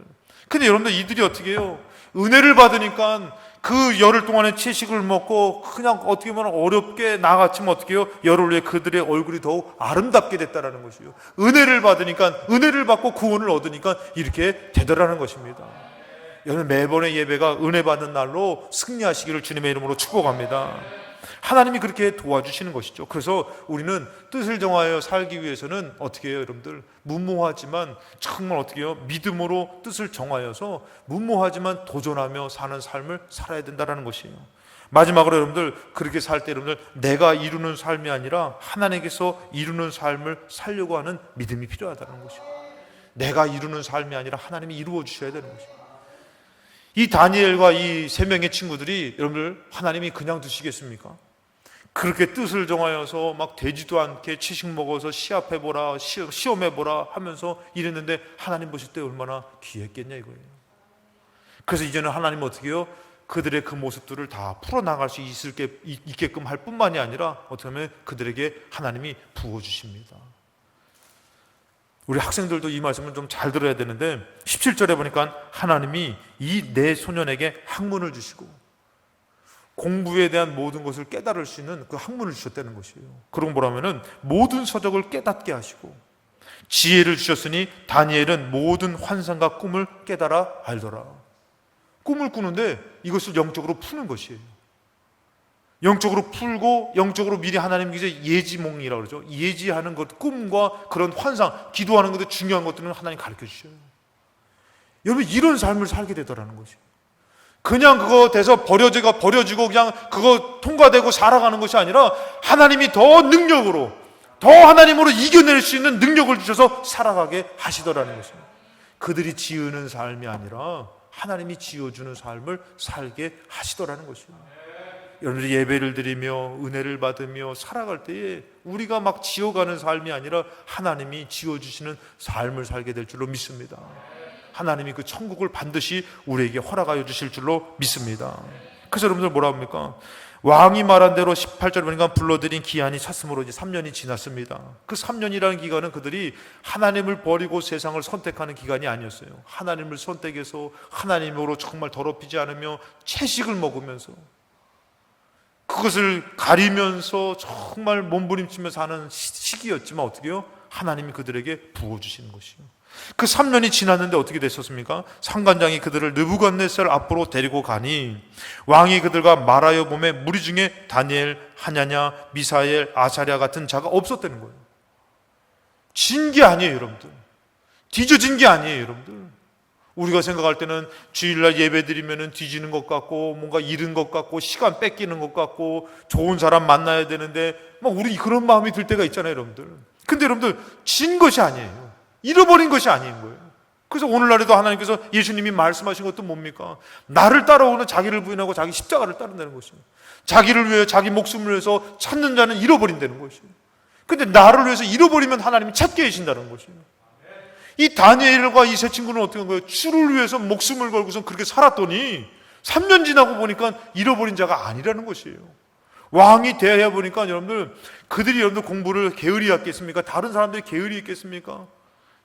근데 여러분들 이들이 어떻게 해요? 은혜를 받으니까 그 열흘 동안에 채식을 먹고 그냥 어떻게 보면 어렵게 나갔지만 어떻게 해요? 열흘 후에 그들의 얼굴이 더욱 아름답게 됐다라는 것이요. 은혜를 받으니까, 은혜를 받고 구원을 얻으니까 이렇게 되더라는 것입니다. 여러분 매번의 예배가 은혜 받는 날로 승리하시기를 주님의 이름으로 축복합니다. 하나님이 그렇게 도와주시는 것이죠. 그래서 우리는 뜻을 정하여 살기 위해서는 어떻게 해요, 여러분들? 무모하지만 정말 어떻게 해요? 믿음으로 뜻을 정하여서 무모하지만 도전하며 사는 삶을 살아야 된다는 것이에요. 마지막으로 여러분들 그렇게 살 때 여러분들 내가 이루는 삶이 아니라 하나님께서 이루는 삶을 살려고 하는 믿음이 필요하다는 것이에요. 내가 이루는 삶이 아니라 하나님이 이루어 주셔야 되는 것이에요. 이 다니엘과 이 세 명의 친구들이 여러분들 하나님이 그냥 두시겠습니까? 그렇게 뜻을 정하여서 막 되지도 않게 채식 먹어서 시합해보라, 시험해보라 하면서 이랬는데 하나님 보실 때 얼마나 귀했겠냐 이거예요. 그래서 이제는 하나님 어떻게 해요? 그들의 그 모습들을 다 풀어나갈 수 있게끔 할 뿐만이 아니라 어떻게 하면 그들에게 하나님이 부어주십니다. 우리 학생들도 이 말씀을 좀 잘 들어야 되는데 17절에 보니까 하나님이 이 네 소년에게 학문을 주시고 공부에 대한 모든 것을 깨달을 수 있는 그 학문을 주셨다는 것이에요. 그런 뭐라면은 모든 서적을 깨닫게 하시고 지혜를 주셨으니 다니엘은 모든 환상과 꿈을 깨달아 알더라. 꿈을 꾸는데 이것을 영적으로 푸는 것이에요. 영적으로 풀고 영적으로 미리 하나님께서 예지몽이라고 그러죠. 예지하는 것, 꿈과 그런 환상, 기도하는 것도 중요한 것들은 하나님 가르쳐 주셔요. 여러분 이런 삶을 살게 되더라는 것이에요. 그냥 그거 돼서 버려지고 그냥 그거 통과되고 살아가는 것이 아니라 하나님이 더 능력으로, 더 하나님으로 이겨낼 수 있는 능력을 주셔서 살아가게 하시더라는 것입니다. 그들이 지으는 삶이 아니라 하나님이 지어주는 삶을 살게 하시더라는 것입니다. 여러분들이 예배를 드리며 은혜를 받으며 살아갈 때에 우리가 막 지어가는 삶이 아니라 하나님이 지어주시는 삶을 살게 될 줄로 믿습니다. 하나님이 그 천국을 반드시 우리에게 허락하여 주실 줄로 믿습니다. 그래서 여러분들 뭐라 합니까? 왕이 말한 대로 18절 보니까 불러들인 기한이 찼으므로 이제 3년이 지났습니다. 그 3년이라는 기간은 그들이 하나님을 버리고 세상을 선택하는 기간이 아니었어요. 하나님을 선택해서 하나님으로 정말 더럽히지 않으며 채식을 먹으면서 그것을 가리면서 정말 몸부림치며 사는 시기였지만 어떻게 해요? 하나님이 그들에게 부어주시는 것이요. 그 3년이 지났는데 어떻게 됐었습니까? 상관장이 그들을 느부갓네살 앞으로 데리고 가니 왕이 그들과 말하여 보매 무리 중에 다니엘, 하냐냐, 미사엘, 아사랴 같은 자가 없었다는 거예요. 진 게 아니에요, 여러분들. 뒤져진 게 아니에요, 여러분들. 우리가 생각할 때는 주일날 예배 드리면은 뒤지는 것 같고 뭔가 잃은 것 같고 시간 뺏기는 것 같고 좋은 사람 만나야 되는데 막 우리 그런 마음이 들 때가 있잖아요, 여러분들. 근데 여러분들 진 것이 아니에요. 잃어버린 것이 아닌 거예요. 그래서 오늘날에도 하나님께서 예수님이 말씀하신 것도 뭡니까? 나를 따라오는 자기를 부인하고 자기 십자가를 따른다는 것입니다. 자기를 위해 자기 목숨을 위해서 찾는 자는 잃어버린다는 것이에요. 근데 나를 위해서 잃어버리면 하나님이 찾게 해주신다는 것이에요. 이 다니엘과 이 세 친구는 어떻게 한 거예요? 주를 위해서 목숨을 걸고서 그렇게 살았더니 3년 지나고 보니까 잃어버린 자가 아니라는 것이에요. 왕이 되어 보니까 여러분들, 그들이 여러분들 공부를 게으리 했겠습니까? 다른 사람들이 게으리 했겠습니까?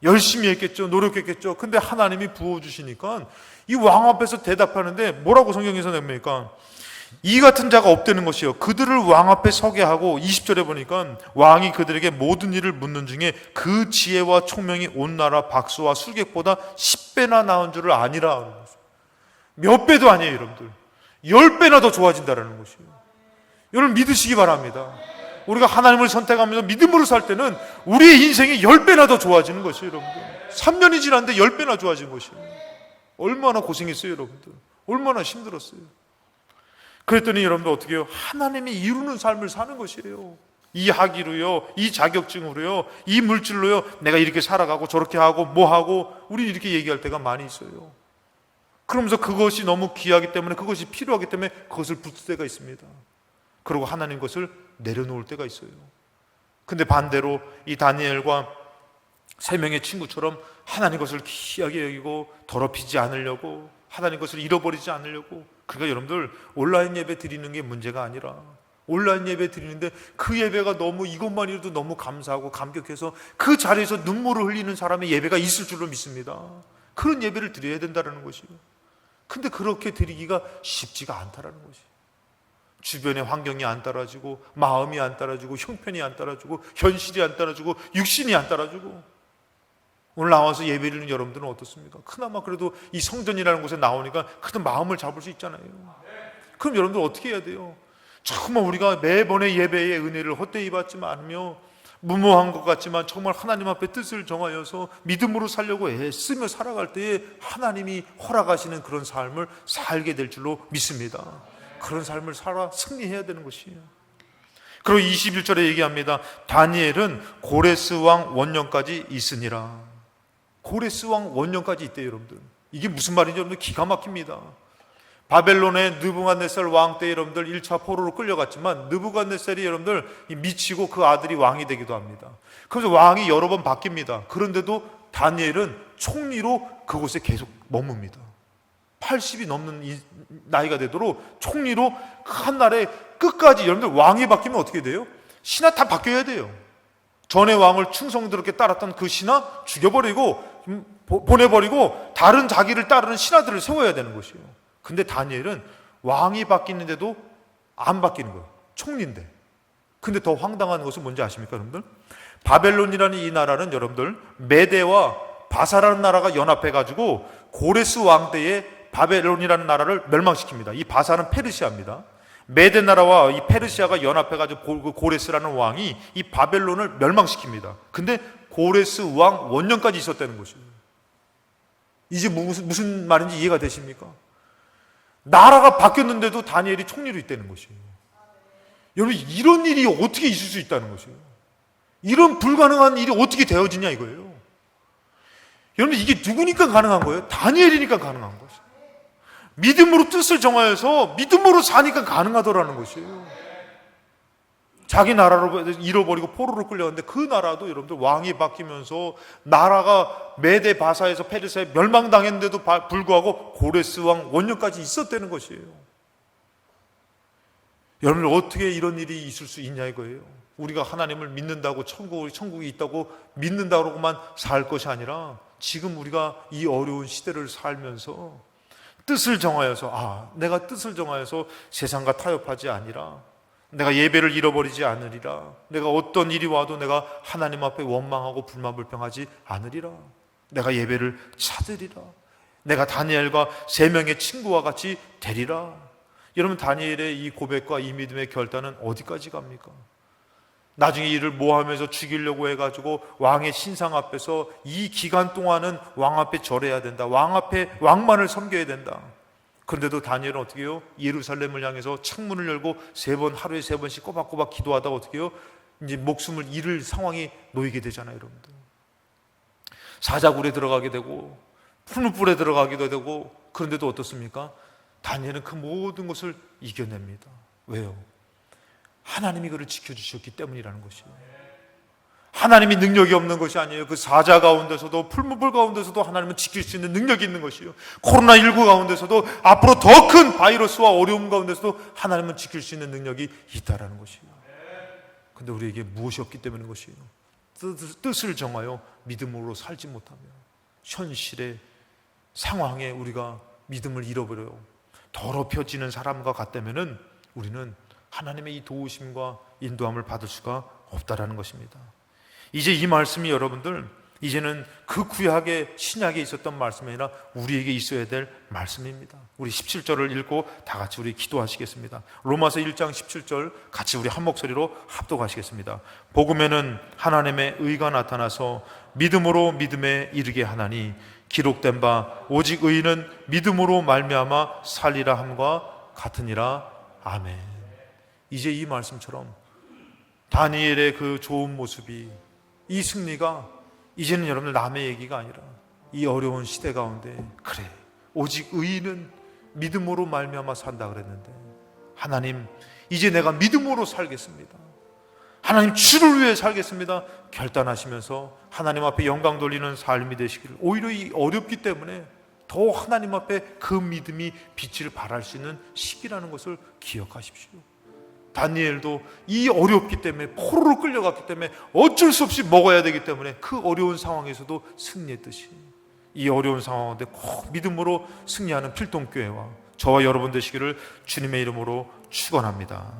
열심히 했겠죠. 노력했겠죠. 근데 하나님이 부어주시니까 이 왕 앞에서 대답하는데 뭐라고 성경에서 냅니까? 이 같은 자가 없다는 것이요, 그들을 왕 앞에 서게 하고, 20절에 보니까 왕이 그들에게 모든 일을 묻는 중에 그 지혜와 총명이 온 나라 박수와 술객보다 10배나 나은 줄을 아니라. 몇 배도 아니에요 여러분들. 10배나 더 좋아진다는 것이에요. 여러분 믿으시기 바랍니다. 우리가 하나님을 선택하면서 믿음으로 살 때는 우리의 인생이 10배나 더 좋아지는 것이에요 여러분들. 3년이 지났는데 10배나 좋아진 것이에요. 얼마나 고생했어요 여러분들. 얼마나 힘들었어요. 그랬더니 여러분들 어떻게 해요? 하나님이 이루는 삶을 사는 것이에요. 이 학위로요, 이 자격증으로요, 이 물질로요, 내가 이렇게 살아가고 저렇게 하고 뭐 하고, 우리 이렇게 얘기할 때가 많이 있어요. 그러면서 그것이 너무 귀하기 때문에, 그것이 필요하기 때문에 그것을 붙을 때가 있습니다. 그리고 하나님 것을 내려놓을 때가 있어요. 근데 반대로 이 다니엘과 세 명의 친구처럼 하나님 것을 귀하게 여기고 더럽히지 않으려고, 하나님 것을 잃어버리지 않으려고. 그러니까 여러분들, 온라인 예배 드리는 게 문제가 아니라, 온라인 예배 드리는데 그 예배가 너무, 이것만이라도 너무 감사하고 감격해서 그 자리에서 눈물을 흘리는 사람의 예배가 있을 줄로 믿습니다. 그런 예배를 드려야 된다는 것이에요. 근데 그렇게 드리기가 쉽지가 않다라는 것이에요. 주변의 환경이 안 따라주고, 마음이 안 따라주고, 형편이 안 따라주고, 현실이 안 따라주고, 육신이 안 따라주고. 오늘 나와서 예배 드리는 여러분들은 어떻습니까? 그나마 그래도 이 성전이라는 곳에 나오니까 그래도 마음을 잡을 수 있잖아요. 그럼 여러분들 어떻게 해야 돼요? 정말 우리가 매번의 예배의 은혜를 헛되이 받지 않으며, 무모한 것 같지만 정말 하나님 앞에 뜻을 정하여서 믿음으로 살려고 애쓰며 살아갈 때에 하나님이 허락하시는 그런 삶을 살게 될 줄로 믿습니다. 그런 삶을 살아 승리해야 되는 것이에요. 그리고 21절에 얘기합니다. 다니엘은 고레스 왕 원년까지 있으니라. 고레스 왕 원년까지 있대요 여러분들. 이게 무슨 말인지 여러분들 기가 막힙니다. 바벨론의 느부갓네살 왕 때 여러분들 1차 포로로 끌려갔지만, 느부갓네살이 여러분들 미치고 그 아들이 왕이 되기도 합니다. 그래서 왕이 여러 번 바뀝니다. 그런데도 다니엘은 총리로 그곳에 계속 머뭅니다. 80이 넘는 나이가 되도록 총리로 한 나라의 끝까지. 여러분들, 왕이 바뀌면 어떻게 돼요? 신하 다 바뀌어야 돼요. 전에 왕을 충성스럽게 따랐던 그 신하 죽여버리고 보내버리고 다른 자기를 따르는 신하들을 세워야 되는 것이에요. 근데 다니엘은 왕이 바뀌는데도 안 바뀌는 거예요. 총리인데. 근데 더 황당한 것은 뭔지 아십니까 여러분들? 바벨론이라는 이 나라는 여러분들, 메대와 바사라는 나라가 연합해가지고 고레스 왕 때에 바벨론이라는 나라를 멸망시킵니다. 이 바사는 페르시아입니다. 메대 나라와 이 페르시아가 연합해가지고 고레스라는 왕이 이 바벨론을 멸망시킵니다. 근데 고레스 왕 원년까지 있었다는 것이에요. 이제 무슨 말인지 이해가 되십니까? 나라가 바뀌었는데도 다니엘이 총리로 있다는 것이에요. 여러분, 이런 일이 어떻게 있을 수 있다는 것이에요. 이런 불가능한 일이 어떻게 되어지냐 이거예요. 여러분, 이게 누구니까 가능한 거예요? 다니엘이니까 가능한 것이에요. 믿음으로 뜻을 정하여서 믿음으로 사니까 가능하더라는 것이에요. 자기 나라로 잃어버리고 포로로 끌려갔는데 그 나라도 여러분들 왕이 바뀌면서 나라가 메대 바사에서 페르시아에 멸망당했는데도 불구하고 고레스 왕 원년까지 있었다는 것이에요. 여러분, 어떻게 이런 일이 있을 수 있냐 이거예요. 우리가 하나님을 믿는다고 천국이 있다고 믿는다고만 살 것이 아니라, 지금 우리가 이 어려운 시대를 살면서 뜻을 정하여서, 내가 뜻을 정하여서 세상과 타협하지 아니라, 내가 예배를 잃어버리지 않으리라, 내가 어떤 일이 와도 내가 하나님 앞에 원망하고 불만불평하지 않으리라, 내가 예배를 찾으리라, 내가 다니엘과 세 명의 친구와 같이 되리라. 여러분, 다니엘의 이 고백과 이 믿음의 결단은 어디까지 갑니까? 나중에 이를 모함해서 죽이려고 해가지고 왕의 신상 앞에서 이 기간 동안은 왕 앞에 절해야 된다, 왕 앞에 왕만을 섬겨야 된다. 그런데도 다니엘은 어떻게 해요? 예루살렘을 향해서 창문을 열고 하루에 세 번씩 꼬박꼬박 기도하다가 어떻게 해요? 이제 목숨을 잃을 상황이 놓이게 되잖아요 여러분들. 사자굴에 들어가게 되고 푸른 불에 들어가기도 되고. 그런데도 어떻습니까? 다니엘은 그 모든 것을 이겨냅니다. 왜요? 하나님이 그를 지켜주셨기 때문이라는 것이에요. 하나님이 능력이 없는 것이 아니에요. 그 사자 가운데서도 풀무불 가운데서도 하나님은 지킬 수 있는 능력이 있는 것이요. 코로나19 가운데서도 앞으로 더 큰 바이러스와 어려움 가운데서도 하나님은 지킬 수 있는 능력이 있다라는 것이에요. 근데 우리에게 무엇이 없기 때문인 것이에요. 뜻을 정하여 믿음으로 살지 못하며 현실의 상황에 우리가 믿음을 잃어버려요. 더럽혀지는 사람과 같다면은 우리는 하나님의 이 도우심과 인도함을 받을 수가 없다라는 것입니다. 이제 이 말씀이 여러분들 이제는 그 구약의 신약에 있었던 말씀이 아니라 우리에게 있어야 될 말씀입니다. 우리 17절을 읽고 다 같이 우리 기도하시겠습니다. 로마서 1장 17절 같이 우리 한 목소리로 합독하시겠습니다. 복음에는 하나님의 의가 나타나서 믿음으로 믿음에 이르게 하나니 기록된 바 오직 의인은 믿음으로 말미암아 살리라 함과 같으니라. 아멘. 이제 이 말씀처럼 다니엘의 그 좋은 모습이, 이 승리가 이제는 여러분들 남의 얘기가 아니라 이 어려운 시대 가운데, 그래 오직 의인은 믿음으로 말미암아 산다 그랬는데, 하나님 이제 내가 믿음으로 살겠습니다, 하나님 주를 위해 살겠습니다 결단하시면서 하나님 앞에 영광 돌리는 삶이 되시기를, 오히려 이 어렵기 때문에 더 하나님 앞에 그 믿음이 빛을 발할 수 있는 시기라는 것을 기억하십시오. 다니엘도 이 어렵기 때문에, 포로로 끌려갔기 때문에 어쩔 수 없이 먹어야 되기 때문에 그 어려운 상황에서도 승리했듯이 이 어려운 상황인데 꼭 믿음으로 승리하는 필동교회와 저와 여러분 되시기를 주님의 이름으로 축원합니다.